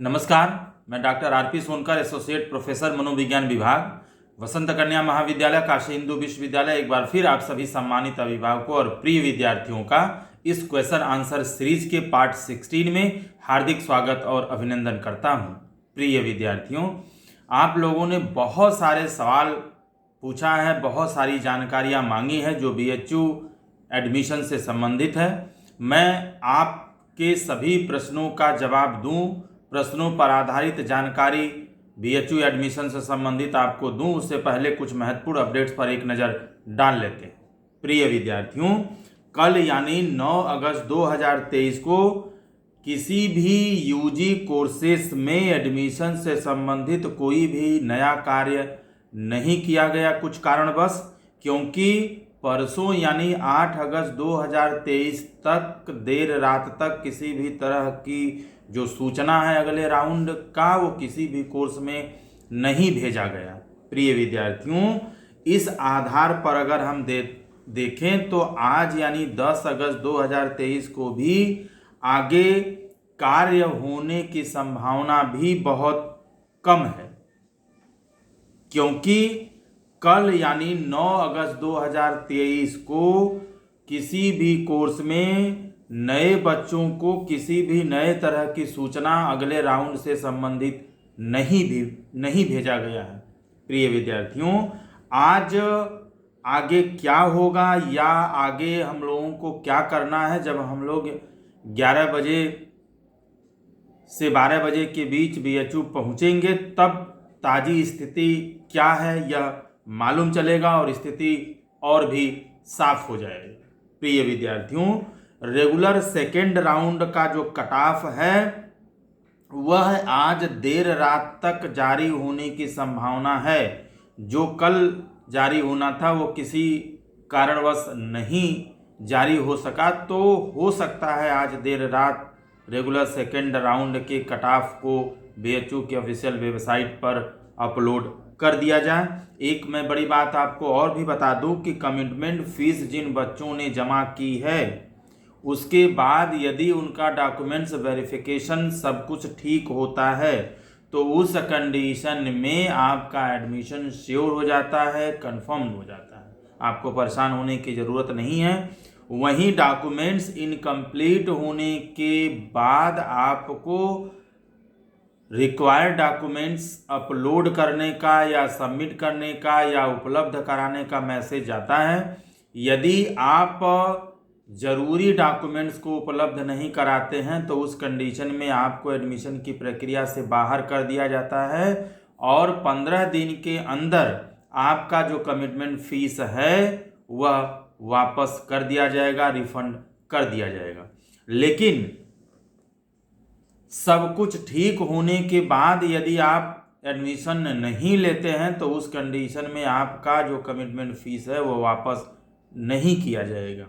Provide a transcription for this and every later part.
नमस्कार, मैं doctor RP Sonkar, associate professor मनोविज्ञान विभाग, वसंत कन्या महाविद्यालय, काशी हिंदू विश्वविद्यालय। एक बार फिर आप सभी सम्मानित अभिभावकों और प्रिय विद्यार्थियों का इस क्वेश्चन आंसर सीरीज के पार्ट 16 में हार्दिक स्वागत और अभिनंदन करता हूं। प्रिय विद्यार्थियों, आप लोगों ने बहुत सारे सवाल पूछा है, बहुत सारी जानकारियां मांगी है जो BHU एडमिशन से संबंधित है। मैं आपके सभी प्रश्नों का जवाब दूं, प्रश्नों पर आधारित जानकारी BHU एडमिशन से संबंधित आपको दूं, उससे पहले कुछ महत्वपूर्ण अपडेट्स पर एक नज़र डाल लेते हैं। प्रिय विद्यार्थियों, कल यानी 9 अगस्त 2023 को किसी भी UG कोर्सेस में एडमिशन से संबंधित कोई भी नया कार्य नहीं किया गया कुछ कारणवश, क्योंकि परसों यानी 8 अगस्त 2023 तक देर रात तक किसी भी तरह की जो सूचना है अगले राउंड का वो किसी भी कोर्स में नहीं भेजा गया। प्रिय विद्यार्थियों, इस आधार पर अगर हम देखें तो आज यानी 10 अगस्त 2023 को भी आगे कार्य होने की संभावना भी बहुत कम है, क्योंकि कल यानी 9 अगस्त 2023 को किसी भी कोर्स में नए बच्चों को किसी भी नए तरह की सूचना अगले राउंड से संबंधित नहीं भेजा गया है। प्रिय विद्यार्थियों, आज आगे क्या होगा या आगे हम लोगों को क्या करना है, जब हम लोग 11 बजे से 12 बजे के बीच BHU पहुंचेंगे तब ताज़ी स्थिति क्या है यह मालूम चलेगा और स्थिति और भी साफ हो जाएगी। प्रिय विद्यार्थियों, रेगुलर सेकेंड राउंड का जो कट ऑफ है वह आज देर रात तक जारी होने की संभावना है। जो कल जारी होना था वो किसी कारणवश नहीं जारी हो सका, तो हो सकता है आज देर रात रेगुलर सेकेंड राउंड के कट ऑफ को BHU की ऑफिशियल वेबसाइट पर अपलोड कर दिया जाए। एक मैं बड़ी बात आपको और भी बता दूं कि कमिटमेंट फीस जिन बच्चों ने जमा की है उसके बाद यदि उनका डॉक्यूमेंट्स वेरिफिकेशन सब कुछ ठीक होता है तो उस कंडीशन में आपका एडमिशन श्योर हो जाता है, कंफर्म हो जाता है, आपको परेशान होने की ज़रूरत नहीं है। वहीं डॉक्यूमेंट्स इनकम्प्लीट होने के बाद आपको रिक्वायर्ड डॉक्यूमेंट्स अपलोड करने का या सबमिट करने का या उपलब्ध कराने का मैसेज आता है। यदि आप ज़रूरी डॉक्यूमेंट्स को उपलब्ध नहीं कराते हैं तो उस कंडीशन में आपको एडमिशन की प्रक्रिया से बाहर कर दिया जाता है और 15 दिन के अंदर आपका जो कमिटमेंट फीस है वह वापस कर दिया जाएगा, रिफंड कर दिया जाएगा। लेकिन सब कुछ ठीक होने के बाद यदि आप एडमिशन नहीं लेते हैं तो उस कंडीशन में आपका जो कमिटमेंट फीस है वो वापस नहीं किया जाएगा।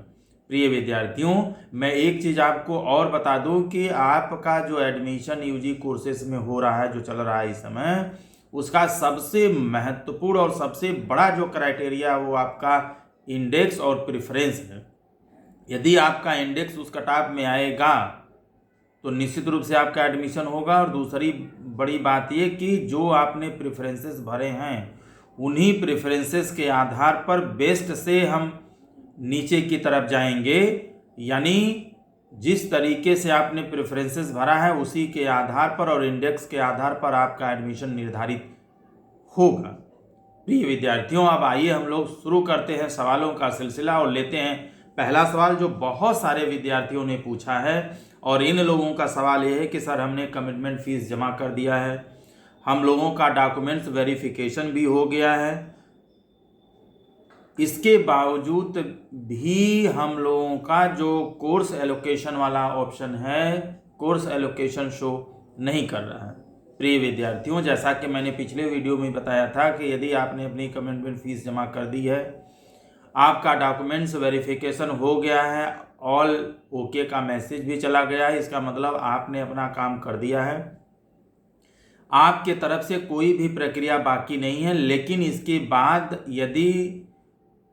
प्रिय विद्यार्थियों, मैं एक चीज़ आपको और बता दूं कि आपका जो एडमिशन UG कोर्सेज में हो रहा है, जो चल रहा है इस समय, उसका सबसे महत्वपूर्ण और सबसे बड़ा जो क्राइटेरिया वो आपका इंडेक्स और प्रेफरेंस है। यदि आपका इंडेक्स उस कट ऑफ में आएगा तो निश्चित रूप से आपका एडमिशन होगा। और दूसरी बड़ी बात ये कि जो आपने प्रेफरेंसेस भरे हैं उन्हीं प्रेफरेंसेस के आधार पर बेस्ट से हम नीचे की तरफ जाएंगे, यानी जिस तरीके से आपने प्रेफरेंसेस भरा है उसी के आधार पर और इंडेक्स के आधार पर आपका एडमिशन निर्धारित होगा। प्रिय विद्यार्थियों, अब आइए हम लोग शुरू करते हैं सवालों का सिलसिला और लेते हैं पहला सवाल जो बहुत सारे विद्यार्थियों ने पूछा है। और इन लोगों का सवाल यह है कि सर हमने कमिटमेंट फीस जमा कर दिया है, हम लोगों का डॉक्यूमेंट्स वेरिफिकेशन भी हो गया है, इसके बावजूद भी हम लोगों का जो कोर्स एलोकेशन वाला ऑप्शन है, कोर्स एलोकेशन शो नहीं कर रहा है। प्रिय विद्यार्थियों, जैसा कि मैंने पिछले वीडियो में बताया था कि यदि आपने अपनी कमिटमेंट फीस जमा कर दी है, आपका डॉक्यूमेंट्स वेरिफिकेशन हो गया है, ऑल ओके का मैसेज भी चला गया है, इसका मतलब आपने अपना काम कर दिया है, आपके तरफ से कोई भी प्रक्रिया बाकी नहीं है। लेकिन इसके बाद यदि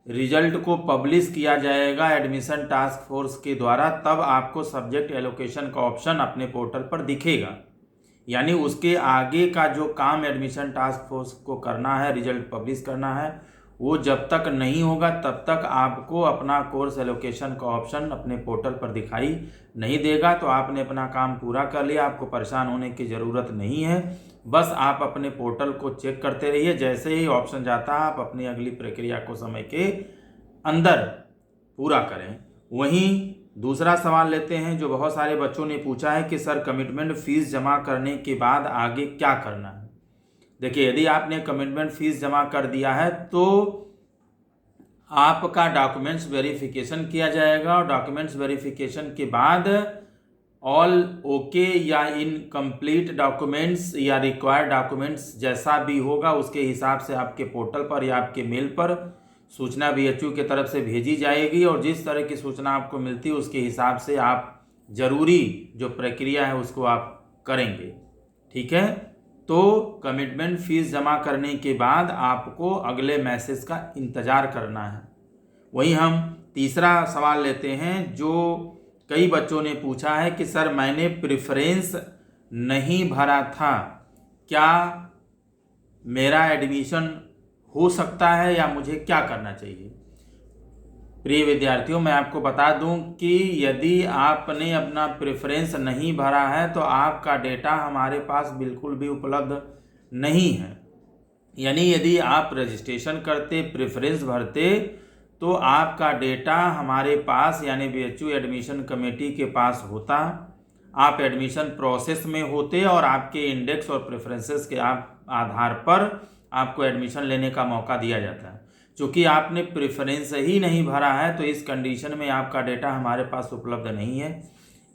रिजल्ट को पब्लिश किया जाएगा एडमिशन टास्क फोर्स के द्वारा, तब आपको सब्जेक्ट एलोकेशन का ऑप्शन अपने पोर्टल पर दिखेगा। यानी उसके आगे का जो काम एडमिशन टास्क फोर्स को करना है, रिजल्ट पब्लिश करना है, वो जब तक नहीं होगा तब तक आपको अपना कोर्स एलोकेशन का ऑप्शन अपने पोर्टल पर दिखाई नहीं देगा। तो आपने अपना काम पूरा कर लिया, आपको परेशान होने की ज़रूरत नहीं है। बस आप अपने पोर्टल को चेक करते रहिए, जैसे ही ऑप्शन जाता है आप अपनी अगली प्रक्रिया को समय के अंदर पूरा करें। वहीं दूसरा सवाल लेते हैं जो बहुत सारे बच्चों ने पूछा है कि सर कमिटमेंट फ़ीस जमा करने के बाद आगे क्या करना है। देखिए, यदि आपने कमिटमेंट फ़ीस जमा कर दिया है तो आपका डॉक्यूमेंट्स वेरिफिकेशन किया जाएगा और डॉक्यूमेंट्स वेरिफिकेशन के बाद ऑल ओके या इनकम्प्लीट डॉक्यूमेंट्स या रिक्वायर्ड डॉक्यूमेंट्स जैसा भी होगा उसके हिसाब से आपके पोर्टल पर या आपके मेल पर सूचना बीएचयू की तरफ से भेजी जाएगी और जिस तरह की सूचना आपको मिलती है उसके हिसाब से आप ज़रूरी जो प्रक्रिया है उसको आप करेंगे। ठीक है, तो कमिटमेंट फ़ीस जमा करने के बाद आपको अगले मैसेज का इंतज़ार करना है। वहीं हम तीसरा सवाल लेते हैं जो कई बच्चों ने पूछा है कि सर मैंने प्रेफरेंस नहीं भरा था, क्या मेरा एडमिशन हो सकता है या मुझे क्या करना चाहिए। प्रिय विद्यार्थियों, मैं आपको बता दूं कि यदि आपने अपना प्रेफरेंस नहीं भरा है तो आपका डेटा हमारे पास बिल्कुल भी उपलब्ध नहीं है। यानी यदि आप रजिस्ट्रेशन करते, प्रेफरेंस भरते तो आपका डेटा हमारे पास यानी बीएचयू एडमिशन कमेटी के पास होता, आप एडमिशन प्रोसेस में होते और आपके इंडेक्स और प्रेफरेंसेस के आधार पर आपको एडमिशन लेने का मौका दिया जाता है। चूँकि आपने प्रेफरेंस ही नहीं भरा है तो इस कंडीशन में आपका डेटा हमारे पास उपलब्ध नहीं है।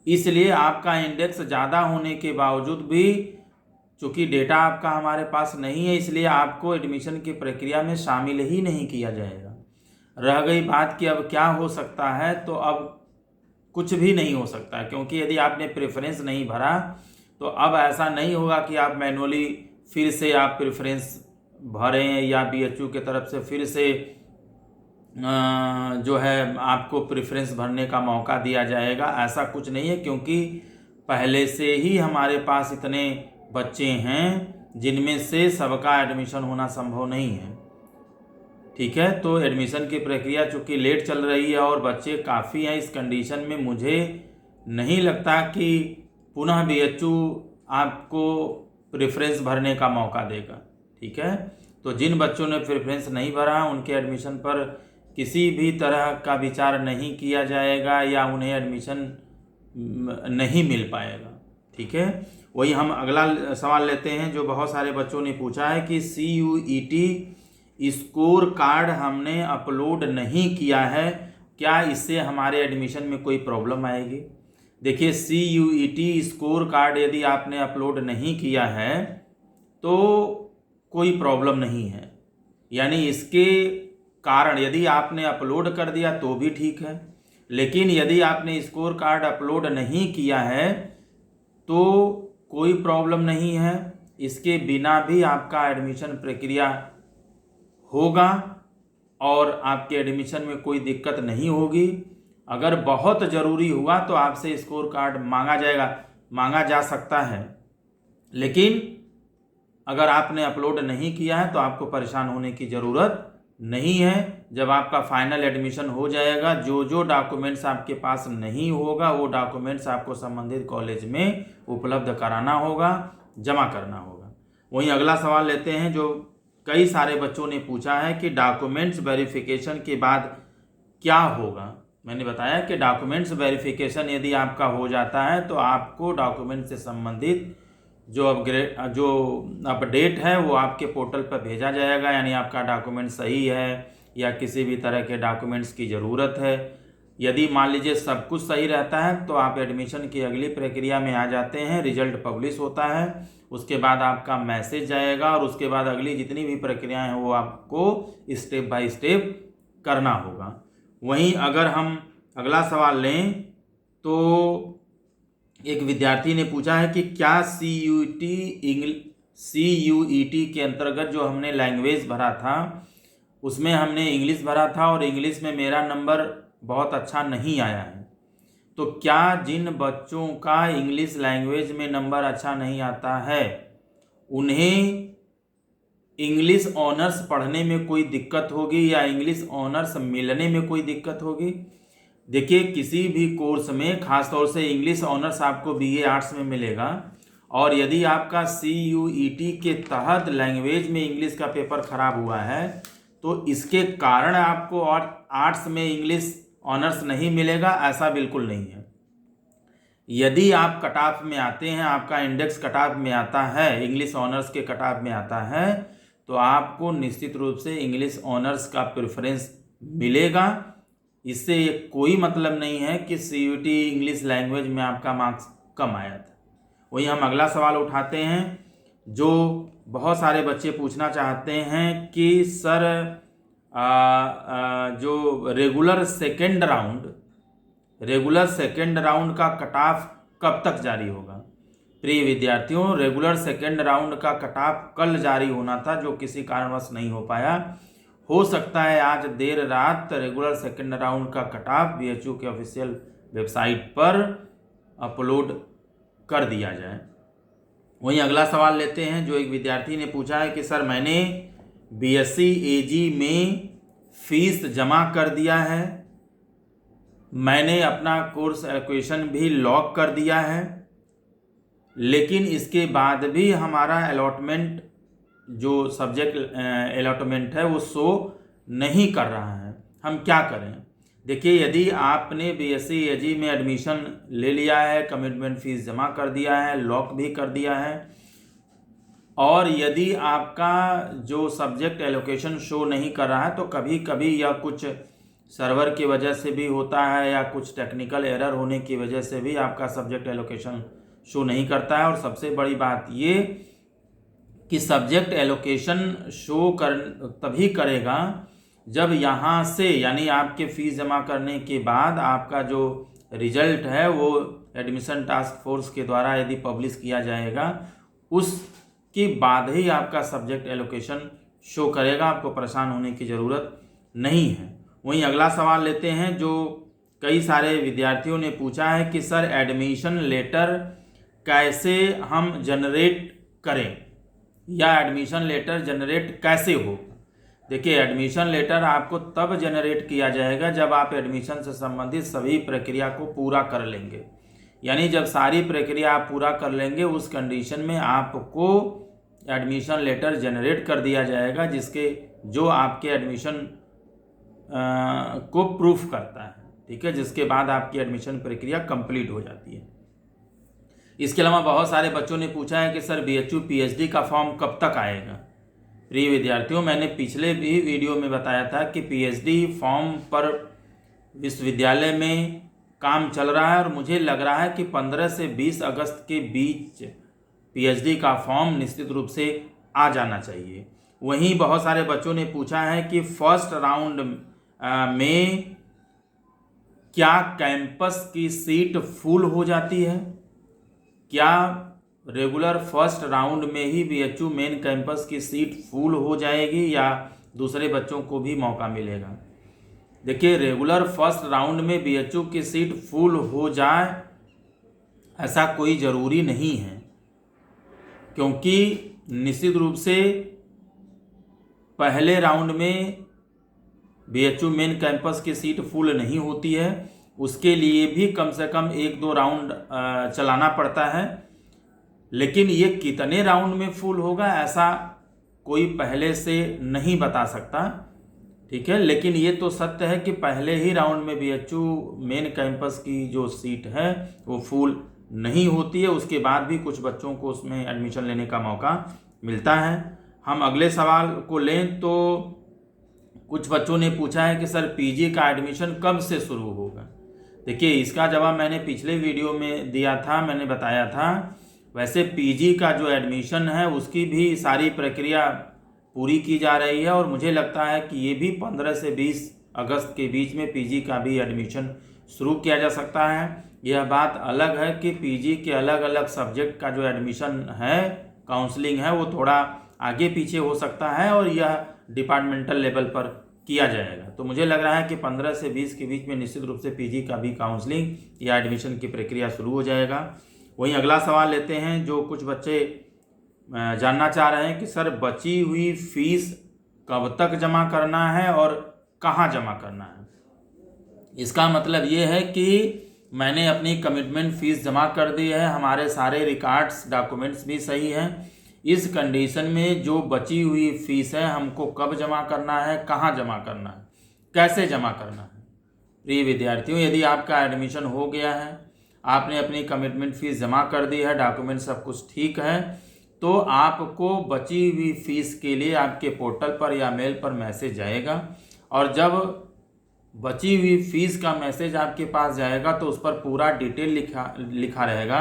इसलिए आपका इंडेक्स ज़्यादा होने के बावजूद भी चूँकि डेटा आपका हमारे पास नहीं है इसलिए आपको एडमिशन की प्रक्रिया में शामिल ही नहीं किया जाएगा। रह गई बात कि अब क्या हो सकता है, तो अब कुछ भी नहीं हो सकता क्योंकि यदि आपने प्रेफरेंस नहीं भरा तो अब ऐसा नहीं होगा कि आप मैनुअली फिर से आप प्रेफरेंस भरें या बीएचयू की तरफ से फिर से जो है आपको प्रेफरेंस भरने का मौका दिया जाएगा। ऐसा कुछ नहीं है क्योंकि पहले से ही हमारे पास इतने बच्चे हैं जिनमें से सबका एडमिशन होना संभव नहीं है। ठीक है, तो एडमिशन की प्रक्रिया चूँकि लेट चल रही है और बच्चे काफ़ी हैं, इस कंडीशन में मुझे नहीं लगता कि पुनः बीएचयू आपको प्रेफरेंस भरने का मौका देगा। ठीक है, तो जिन बच्चों ने प्रेफरेंस नहीं भरा उनके एडमिशन पर किसी भी तरह का विचार नहीं किया जाएगा या उन्हें एडमिशन नहीं मिल पाएगा। ठीक है, वही हम अगला सवाल लेते हैं जो बहुत सारे बच्चों ने पूछा है कि CUET स्कोर कार्ड हमने अपलोड नहीं किया है, क्या इससे हमारे एडमिशन में कोई प्रॉब्लम आएगी। देखिए, CUET स्कोर कार्ड यदि आपने अपलोड नहीं किया है तो कोई प्रॉब्लम नहीं है। यानी इसके कारण यदि आपने अपलोड कर दिया तो भी ठीक है, लेकिन यदि आपने स्कोर कार्ड अपलोड नहीं किया है तो कोई प्रॉब्लम नहीं है। इसके बिना भी आपका एडमिशन प्रक्रिया होगा और आपके एडमिशन में कोई दिक्कत नहीं होगी। अगर बहुत ज़रूरी हुआ तो आपसे स्कोर कार्ड मांगा जा सकता है, लेकिन अगर आपने अपलोड नहीं किया है तो आपको परेशान होने की ज़रूरत नहीं है। जब आपका फाइनल एडमिशन हो जाएगा, जो डॉक्यूमेंट्स आपके पास नहीं होगा वो डॉक्यूमेंट्स आपको संबंधित कॉलेज में उपलब्ध कराना होगा, जमा करना होगा। वहीं अगला सवाल लेते हैं जो कई सारे बच्चों ने पूछा है कि डॉक्यूमेंट्स वेरिफिकेशन के बाद क्या होगा। मैंने बताया कि डॉक्यूमेंट्स वेरिफिकेशन यदि आपका हो जाता है तो आपको डॉक्यूमेंट से संबंधित जो अपडेट है वो आपके पोर्टल पर भेजा जाएगा। यानी आपका डॉक्यूमेंट सही है या किसी भी तरह के डॉक्यूमेंट्स की ज़रूरत है। यदि मान लीजिए सब कुछ सही रहता है तो आप एडमिशन की अगली प्रक्रिया में आ जाते हैं, रिजल्ट पब्लिश होता है, उसके बाद आपका मैसेज जाएगा और उसके बाद अगली जितनी भी प्रक्रियाएं हैं वो आपको स्टेप बाय स्टेप करना होगा। वहीं अगर हम अगला सवाल लें तो एक विद्यार्थी ने पूछा है कि क्या CUET के अंतर्गत जो हमने लैंग्वेज भरा था उसमें हमने इंग्लिश भरा था और इंग्लिश में मेरा नंबर बहुत अच्छा नहीं आया है। तो क्या जिन बच्चों का इंग्लिश लैंग्वेज में नंबर अच्छा नहीं आता है उन्हें इंग्लिश ऑनर्स पढ़ने में कोई दिक्कत होगी या इंग्लिश ऑनर्स मिलने में कोई दिक्कत होगी? देखिए, किसी भी कोर्स में खासतौर से इंग्लिश ऑनर्स आपको बीए आर्ट्स में मिलेगा, और यदि आपका CUET के तहत लैंग्वेज में इंग्लिश का पेपर खराब हुआ है तो इसके कारण आपको आर्ट्स में इंग्लिश ऑनर्स नहीं मिलेगा, ऐसा बिल्कुल नहीं है। यदि आप कट ऑफ में आते हैं, आपका इंडेक्स कट ऑफ में आता है, इंग्लिश ऑनर्स के कट ऑफ में आता है, तो आपको निश्चित रूप से इंग्लिश ऑनर्स का प्रेफरेंस मिलेगा। इससे कोई मतलब नहीं है कि CUET इंग्लिश लैंग्वेज में आपका मार्क्स कम आया था। वही हम अगला सवाल उठाते हैं जो बहुत सारे बच्चे पूछना चाहते हैं कि सर जो रेगुलर सेकेंड राउंड का कट ऑफ कब तक जारी होगा? प्रिय विद्यार्थियों, रेगुलर सेकेंड राउंड का कट ऑफ कल जारी होना था, जो किसी कारणवश नहीं हो पाया। हो सकता है आज देर रात रेगुलर सेकेंड राउंड का कट ऑफ BHU के ऑफिशियल वेबसाइट पर अपलोड कर दिया जाए। वहीं अगला सवाल लेते हैं जो एक विद्यार्थी ने पूछा है कि सर मैंने BSc AG में फीस जमा कर दिया है, मैंने अपना कोर्स एलोकेशन भी लॉक कर दिया है, लेकिन इसके बाद भी हमारा अलॉटमेंट जो सब्जेक्ट अलॉटमेंट है वो शो नहीं कर रहा है, हम क्या करें? देखिए, यदि आपने BSc AG में एडमिशन ले लिया है, कमिटमेंट फीस जमा कर दिया है, लॉक भी कर दिया है, और यदि आपका जो सब्जेक्ट एलोकेशन शो नहीं कर रहा है, तो कभी कभी यह कुछ सर्वर की वजह से भी होता है या कुछ टेक्निकल एरर होने की वजह से भी आपका सब्जेक्ट एलोकेशन शो नहीं करता है। और सबसे बड़ी बात ये कि सब्जेक्ट एलोकेशन शो तभी करेगा जब यहाँ से, यानी आपके फीस जमा करने के बाद आपका जो रिजल्ट है वो एडमिशन टास्क फोर्स के द्वारा यदि पब्लिश किया जाएगा, उसके बाद ही आपका सब्जेक्ट एलोकेशन शो करेगा। आपको परेशान होने की ज़रूरत नहीं है। वहीं अगला सवाल लेते हैं जो कई सारे विद्यार्थियों ने पूछा है कि सर एडमिशन लेटर कैसे हम जनरेट करें या एडमिशन लेटर जनरेट कैसे हो? देखिए, एडमिशन लेटर आपको तब जनरेट किया जाएगा जब आप एडमिशन से संबंधित सभी प्रक्रिया को पूरा कर लेंगे, यानी जब सारी प्रक्रिया आप पूरा कर लेंगे उस कंडीशन में आपको एडमिशन लेटर जनरेट कर दिया जाएगा, जिसके जो आपके एडमिशन को प्रूफ करता है, ठीक है, जिसके बाद आपकी एडमिशन प्रक्रिया कंप्लीट हो जाती है। इसके अलावा बहुत सारे बच्चों ने पूछा है कि सर BHU PhD का फॉर्म कब तक आएगा? प्रिय विद्यार्थियों, मैंने पिछले भी वीडियो में बताया था कि PhD फॉर्म पर विश्वविद्यालय में काम चल रहा है और मुझे लग रहा है कि 15 से 20 अगस्त के बीच PhD का फॉर्म निश्चित रूप से आ जाना चाहिए। वहीं बहुत सारे बच्चों ने पूछा है कि फर्स्ट राउंड में क्या कैंपस की सीट फुल हो जाती है? क्या रेगुलर फर्स्ट राउंड में ही BHU मेन कैंपस की सीट फुल हो जाएगी या दूसरे बच्चों को भी मौका मिलेगा? देखिए, रेगुलर फर्स्ट राउंड में BHU की सीट फुल हो जाए ऐसा कोई ज़रूरी नहीं है, क्योंकि निश्चित रूप से पहले राउंड में BHU मेन कैंपस की सीट फुल नहीं होती है, उसके लिए भी कम से कम 1-2 राउंड चलाना पड़ता है। लेकिन ये कितने राउंड में फुल होगा ऐसा कोई पहले से नहीं बता सकता, ठीक है, लेकिन ये तो सत्य है कि पहले ही राउंड में BHU मेन कैंपस की जो सीट है वो फुल नहीं होती है, उसके बाद भी कुछ बच्चों को उसमें एडमिशन लेने का मौका मिलता है। हम अगले सवाल को लें तो कुछ बच्चों ने पूछा है कि सर PG का एडमिशन कब से शुरू होगा? देखिए, इसका जवाब मैंने पिछले वीडियो में दिया था, मैंने बताया था। वैसे PG का जो एडमिशन है उसकी भी सारी प्रक्रिया पूरी की जा रही है और मुझे लगता है कि ये भी 15 से 20 अगस्त के बीच में PG का भी एडमिशन शुरू किया जा सकता है। यह बात अलग है कि PG के अलग अलग सब्जेक्ट का जो एडमिशन है, काउंसलिंग है, वो थोड़ा आगे पीछे हो सकता है और यह डिपार्टमेंटल लेवल पर किया जाएगा। तो मुझे लग रहा है कि 15 से 20 के बीच में निश्चित रूप से पीजी का भी काउंसलिंग या एडमिशन की प्रक्रिया शुरू हो जाएगा। वहीं अगला सवाल लेते हैं, जो कुछ बच्चे जानना चाह रहे हैं कि सर बची हुई फीस कब तक जमा करना है और कहाँ जमा करना है। इसका मतलब ये है कि मैंने अपनी कमिटमेंट फीस जमा कर दी है, हमारे सारे रिकॉर्ड्स डॉक्यूमेंट्स भी सही हैं। इस कंडीशन में जो बची हुई फीस है हमको कब जमा करना है, कहाँ जमा करना है, कैसे जमा करना है। प्रिय विद्यार्थियों, यदि आपका एडमिशन हो गया है, आपने अपनी कमिटमेंट फीस जमा कर दी है, डॉक्यूमेंट सब कुछ ठीक है, तो आपको बची हुई फीस के लिए आपके पोर्टल पर या मेल पर मैसेज आएगा। और जब बची हुई फीस का मैसेज आपके पास जाएगा तो उस पर पूरा डिटेल लिखा रहेगा,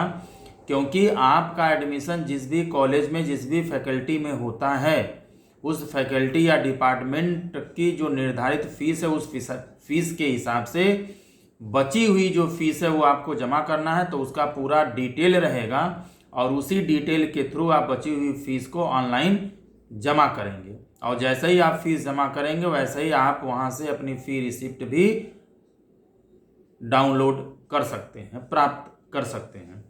क्योंकि आपका एडमिशन जिस भी कॉलेज में जिस भी फैकल्टी में होता है उस फैकल्टी या डिपार्टमेंट की जो निर्धारित फीस है उस फीस के हिसाब से बची हुई जो फीस है वो आपको जमा करना है। तो उसका पूरा डिटेल रहेगा और उसी डिटेल के थ्रू आप बची हुई फीस को ऑनलाइन जमा करेंगे। और जैसे ही आप फीस जमा करेंगे वैसे ही आप वहाँ से अपनी फ़ी रिसिप्ट भी डाउनलोड कर सकते हैं, प्राप्त कर सकते हैं।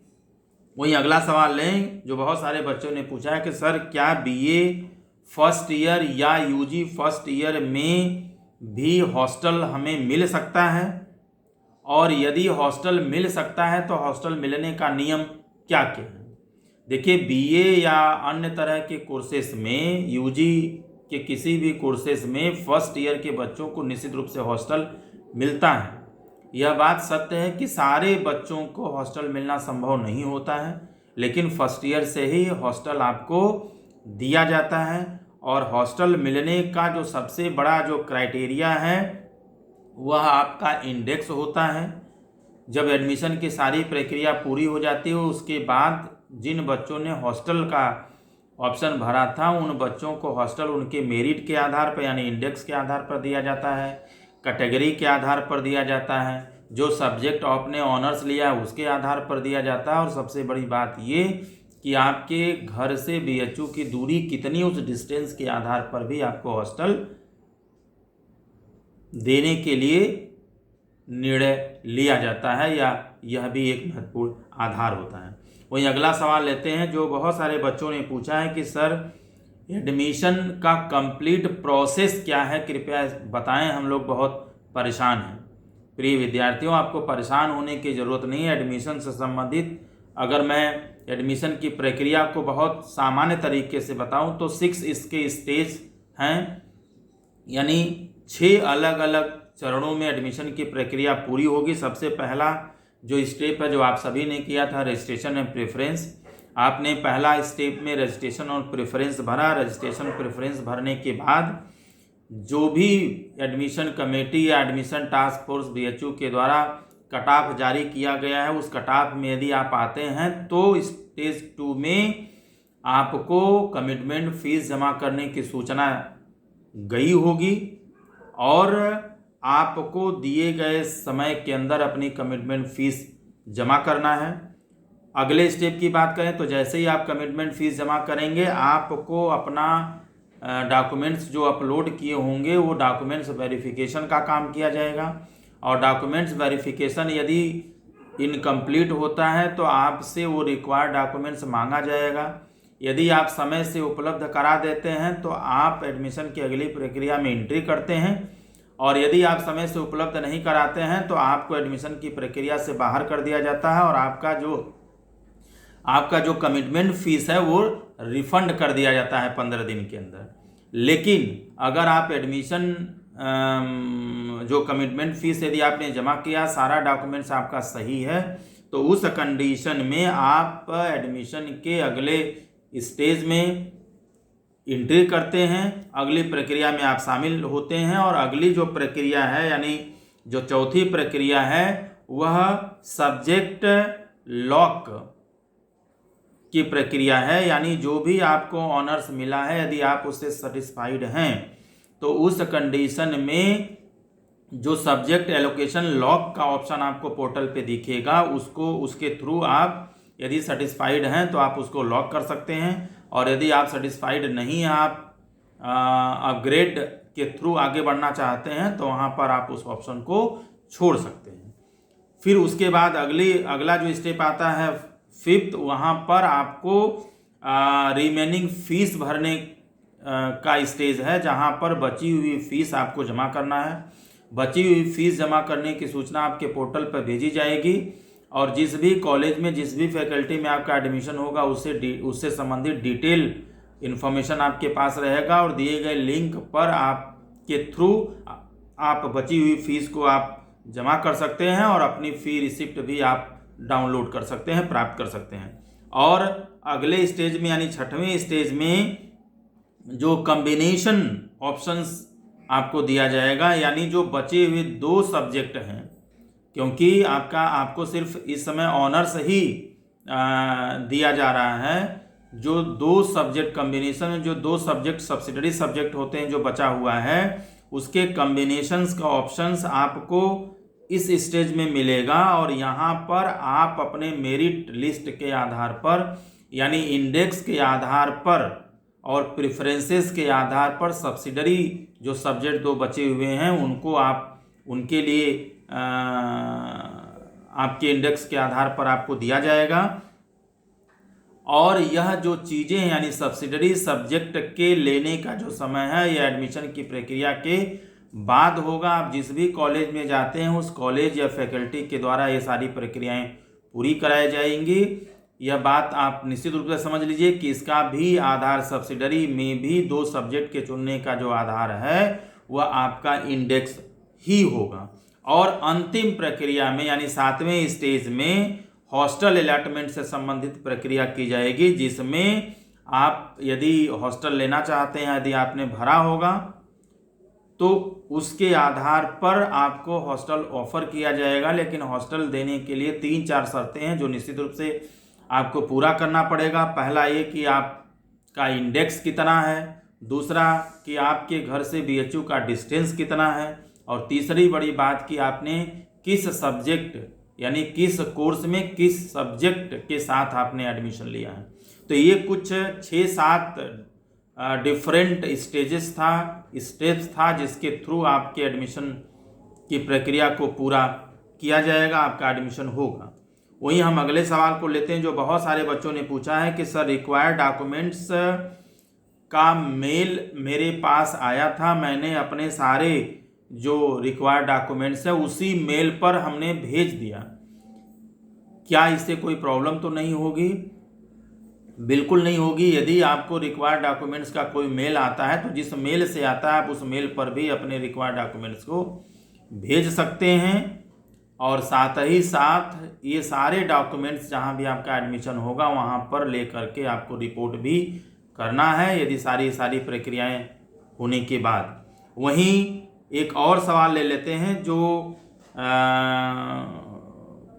वहीं अगला सवाल लें, जो बहुत सारे बच्चों ने पूछा है कि सर क्या बीए फर्स्ट ईयर या यूजी फर्स्ट ईयर में भी हॉस्टल हमें मिल सकता है, और यदि हॉस्टल मिल सकता है तो हॉस्टल मिलने का नियम क्या क्या है। देखिए, बीए या अन्य तरह के कोर्सेस में, यूजी के किसी भी कोर्सेस में फर्स्ट ईयर के बच्चों को निश्चित रूप से हॉस्टल मिलता है। यह बात सत्य है कि सारे बच्चों को हॉस्टल मिलना संभव नहीं होता है, लेकिन फर्स्ट ईयर से ही हॉस्टल आपको दिया जाता है। और हॉस्टल मिलने का जो सबसे बड़ा जो क्राइटेरिया है वह आपका इंडेक्स होता है। जब एडमिशन की सारी प्रक्रिया पूरी हो जाती है उसके बाद जिन बच्चों ने हॉस्टल का ऑप्शन भरा था उन बच्चों को हॉस्टल उनके मेरिट के आधार पर यानी इंडेक्स के आधार पर दिया जाता है, कैटेगरी के आधार पर दिया जाता है, जो सब्जेक्ट आपने ऑनर्स लिया है उसके आधार पर दिया जाता है। और सबसे बड़ी बात ये कि आपके घर से बीएचयू की दूरी कितनी, उस डिस्टेंस के आधार पर भी आपको हॉस्टल देने के लिए निर्णय लिया जाता है, या यह भी एक महत्वपूर्ण आधार होता है। वहीं अगला सवाल लेते हैं, जो बहुत सारे बच्चों ने पूछा है कि सर एडमिशन का कंप्लीट प्रोसेस क्या है, कृपया बताएं, हम लोग बहुत परेशान हैं। प्रिय विद्यार्थियों, आपको परेशान होने की ज़रूरत नहीं है। एडमिशन से संबंधित अगर मैं एडमिशन की प्रक्रिया को बहुत सामान्य तरीके से बताऊं तो 6 इसके स्टेज हैं, यानी 6 अलग अलग चरणों में एडमिशन की प्रक्रिया पूरी होगी। सबसे पहला जो स्टेप है जो आप सभी ने किया था, रजिस्ट्रेशन एंड प्रेफरेंस। आपने पहला स्टेप में रजिस्ट्रेशन और प्रेफरेंस भरा। रजिस्ट्रेशन प्रेफरेंस भरने के बाद जो भी एडमिशन कमेटी या एडमिशन टास्क फोर्स बीएचयू के द्वारा कट ऑफ जारी किया गया है उस कट ऑफ में यदि आप आते हैं तो स्टेज 2 में आपको कमिटमेंट फीस जमा करने की सूचना गई होगी और आपको दिए गए समय के अंदर अपनी कमिटमेंट फीस जमा करना है। अगले स्टेप की बात करें तो जैसे ही आप कमिटमेंट फीस जमा करेंगे आपको अपना डॉक्यूमेंट्स जो अपलोड किए होंगे वो डॉक्यूमेंट्स वेरिफिकेशन का काम किया जाएगा। और डॉक्यूमेंट्स वेरिफिकेशन यदि इनकम्प्लीट होता है तो आपसे वो रिक्वायर्ड डॉक्यूमेंट्स मांगा जाएगा। यदि आप समय से उपलब्ध करा देते हैं तो आप एडमिशन की अगली प्रक्रिया में एंट्री करते हैं, और यदि आप समय से उपलब्ध नहीं कराते हैं तो आपको एडमिशन की प्रक्रिया से बाहर कर दिया जाता है और आपका जो कमिटमेंट फीस है वो रिफंड कर दिया जाता है 15 दिन के अंदर। लेकिन अगर आप एडमिशन जो कमिटमेंट फीस यदि आपने जमा किया, सारा डॉक्यूमेंट्स आपका सही है, तो उस कंडीशन में आप एडमिशन के अगले स्टेज में एंट्री करते हैं, अगली प्रक्रिया में आप शामिल होते हैं। और अगली जो प्रक्रिया है यानी जो चौथी प्रक्रिया है वह सब्जेक्ट लॉक की प्रक्रिया है, यानी जो भी आपको ऑनर्स मिला है यदि आप उससे सेटिस्फाइड हैं तो उस कंडीशन में जो सब्जेक्ट एलोकेशन लॉक का ऑप्शन आपको पोर्टल पे दिखेगा उसके थ्रू आप यदि सेटिस्फाइड हैं तो आप उसको लॉक कर सकते हैं। और यदि आप सेटिस्फाइड नहीं हैं, आप अपग्रेड के थ्रू आगे बढ़ना चाहते हैं तो वहाँ पर आप उस ऑप्शन को छोड़ सकते हैं। फिर उसके बाद अगला जो स्टेप आता है 5th, वहाँ पर आपको रिमेनिंग फीस भरने का स्टेज है, जहाँ पर बची हुई फीस आपको जमा करना है। बची हुई फीस जमा करने की सूचना आपके पोर्टल पर भेजी जाएगी और जिस भी कॉलेज में जिस भी फैकल्टी में आपका एडमिशन होगा उससे संबंधित डिटेल इन्फॉर्मेशन आपके पास रहेगा और दिए गए लिंक पर आपके थ्रू आप बची हुई फीस को आप जमा कर सकते हैं और अपनी फ़ी रिसिप्ट भी आप डाउनलोड कर सकते हैं, प्राप्त कर सकते हैं। और अगले स्टेज में यानी 6वें स्टेज में जो कॉम्बिनेशन ऑप्शंस आपको दिया जाएगा, यानी जो बचे हुए 2 सब्जेक्ट हैं, क्योंकि आपको सिर्फ इस समय ऑनर्स ही दिया जा रहा है। जो 2 सब्जेक्ट कॉम्बिनेशन में जो 2 सब्जेक्ट सब्सिडरी सब्जेक्ट होते हैं जो बचा हुआ है, उसके कॉम्बिनेशंस का ऑप्शंस आपको इस स्टेज में मिलेगा और यहाँ पर आप अपने मेरिट लिस्ट के आधार पर यानी इंडेक्स के आधार पर और प्रेफरेंसेस के आधार पर सब्सिडरी जो सब्जेक्ट 2 बचे हुए हैं उनको आप उनके लिए आपके इंडेक्स के आधार पर आपको दिया जाएगा। और यह जो चीज़ें हैं यानी सब्सिडरी सब्जेक्ट के लेने का जो समय है यह एडमिशन की प्रक्रिया के बाद होगा। आप जिस भी कॉलेज में जाते हैं उस कॉलेज या फैकल्टी के द्वारा ये सारी प्रक्रियाएं पूरी कराई जाएंगी। यह बात आप निश्चित रूप से समझ लीजिए कि इसका भी आधार सब्सिडरी में भी 2 सब्जेक्ट के चुनने का जो आधार है वह आपका इंडेक्स ही होगा। और अंतिम प्रक्रिया में यानी 7वें स्टेज में हॉस्टल अलॉटमेंट से संबंधित प्रक्रिया की जाएगी, जिसमें आप यदि हॉस्टल लेना चाहते हैं, यदि आपने भरा होगा तो उसके आधार पर आपको हॉस्टल ऑफर किया जाएगा। लेकिन हॉस्टल देने के लिए 3-4 शर्तें हैं जो निश्चित रूप से आपको पूरा करना पड़ेगा। पहला ये कि आपका इंडेक्स कितना है, दूसरा कि आपके घर से बीएचयू का डिस्टेंस कितना है, और तीसरी बड़ी बात कि आपने किस सब्जेक्ट यानी किस कोर्स में किस सब्जेक्ट के साथ आपने एडमिशन लिया है। तो ये कुछ 6-7 डिफरेंट स्टेप्स था जिसके थ्रू आपके एडमिशन की प्रक्रिया को पूरा किया जाएगा, आपका एडमिशन होगा। वहीं हम अगले सवाल को लेते हैं जो बहुत सारे बच्चों ने पूछा है कि सर रिक्वायर्ड डॉक्यूमेंट्स का मेल मेरे पास आया था, मैंने अपने सारे जो रिक्वायर्ड डॉक्यूमेंट्स है उसी मेल पर हमने भेज दिया, क्या इससे कोई प्रॉब्लम तो नहीं होगी? बिल्कुल नहीं होगी। यदि आपको रिक्वायर्ड डॉक्यूमेंट्स का कोई मेल आता है तो जिस मेल से आता है आप उस मेल पर भी अपने रिक्वायर्ड डॉक्यूमेंट्स को भेज सकते हैं। और साथ ही साथ ये सारे डॉक्यूमेंट्स जहां भी आपका एडमिशन होगा वहां पर लेकर के आपको रिपोर्ट भी करना है, यदि सारी प्रक्रियाएं होने के बाद। वहीं एक और सवाल ले लेते हैं जो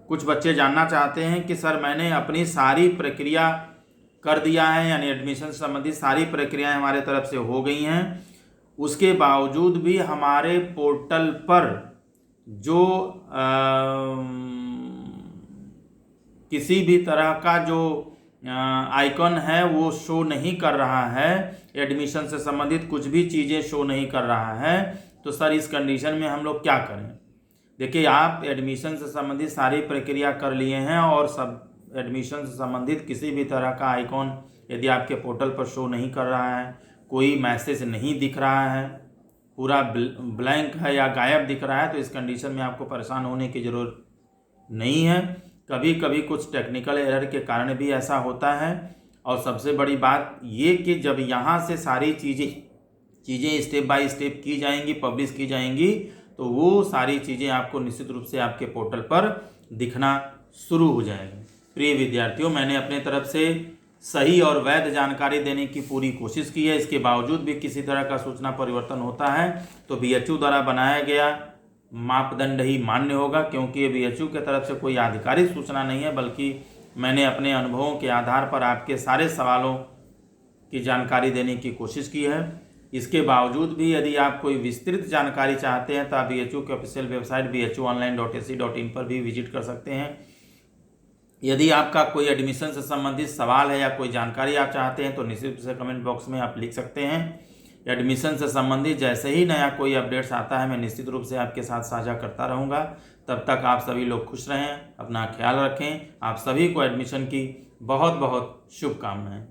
कुछ बच्चे जानना चाहते हैं कि सर मैंने अपनी सारी प्रक्रिया कर दिया है, यानी एडमिशन से संबंधित सारी प्रक्रियाएं हमारे तरफ से हो गई हैं, उसके बावजूद भी हमारे पोर्टल पर जो किसी भी तरह का जो आइकन है वो शो नहीं कर रहा है, एडमिशन से संबंधित कुछ भी चीज़ें शो नहीं कर रहा है, तो सर इस कंडीशन में हम लोग क्या करें? देखिए, आप एडमिशन से संबंधित सारी प्रक्रिया कर लिए हैं और सब एडमिशन से संबंधित किसी भी तरह का आइकॉन यदि आपके पोर्टल पर शो नहीं कर रहा है, कोई मैसेज नहीं दिख रहा है, पूरा ब्लैंक है या गायब दिख रहा है, तो इस कंडीशन में आपको परेशान होने की ज़रूरत नहीं है। कभी कभी कुछ टेक्निकल एरर के कारण भी ऐसा होता है। और सबसे बड़ी बात ये कि जब यहाँ से सारी चीज़ें स्टेप बाय स्टेप की जाएंगी, पब्लिश की जाएंगी, तो वो सारी चीज़ें आपको निश्चित रूप से आपके पोर्टल पर दिखना शुरू हो जाएगी। प्रिय विद्यार्थियों, मैंने अपने तरफ से सही और वैध जानकारी देने की पूरी कोशिश की है। इसके बावजूद भी किसी तरह का सूचना परिवर्तन होता है तो बीएचयू द्वारा बनाया गया मापदंड ही मान्य होगा, क्योंकि ये बीएचयू की तरफ से कोई आधिकारिक सूचना नहीं है, बल्कि मैंने अपने अनुभवों के आधार पर आपके सारे सवालों की जानकारी देने की कोशिश की है। इसके बावजूद भी यदि आप कोई विस्तृत जानकारी चाहते हैं तो आप बीएचयू के ऑफिशियल वेबसाइट bhuonline.ac.in पर भी विजिट कर सकते हैं। यदि आपका कोई एडमिशन से संबंधित सवाल है या कोई जानकारी आप चाहते हैं तो निश्चित रूप से कमेंट बॉक्स में आप लिख सकते हैं। एडमिशन से संबंधित जैसे ही नया कोई अपडेट्स आता है मैं निश्चित रूप से आपके साथ साझा करता रहूँगा। तब तक आप सभी लोग खुश रहें, अपना ख्याल रखें। आप सभी को एडमिशन की बहुत बहुत शुभकामनाएं।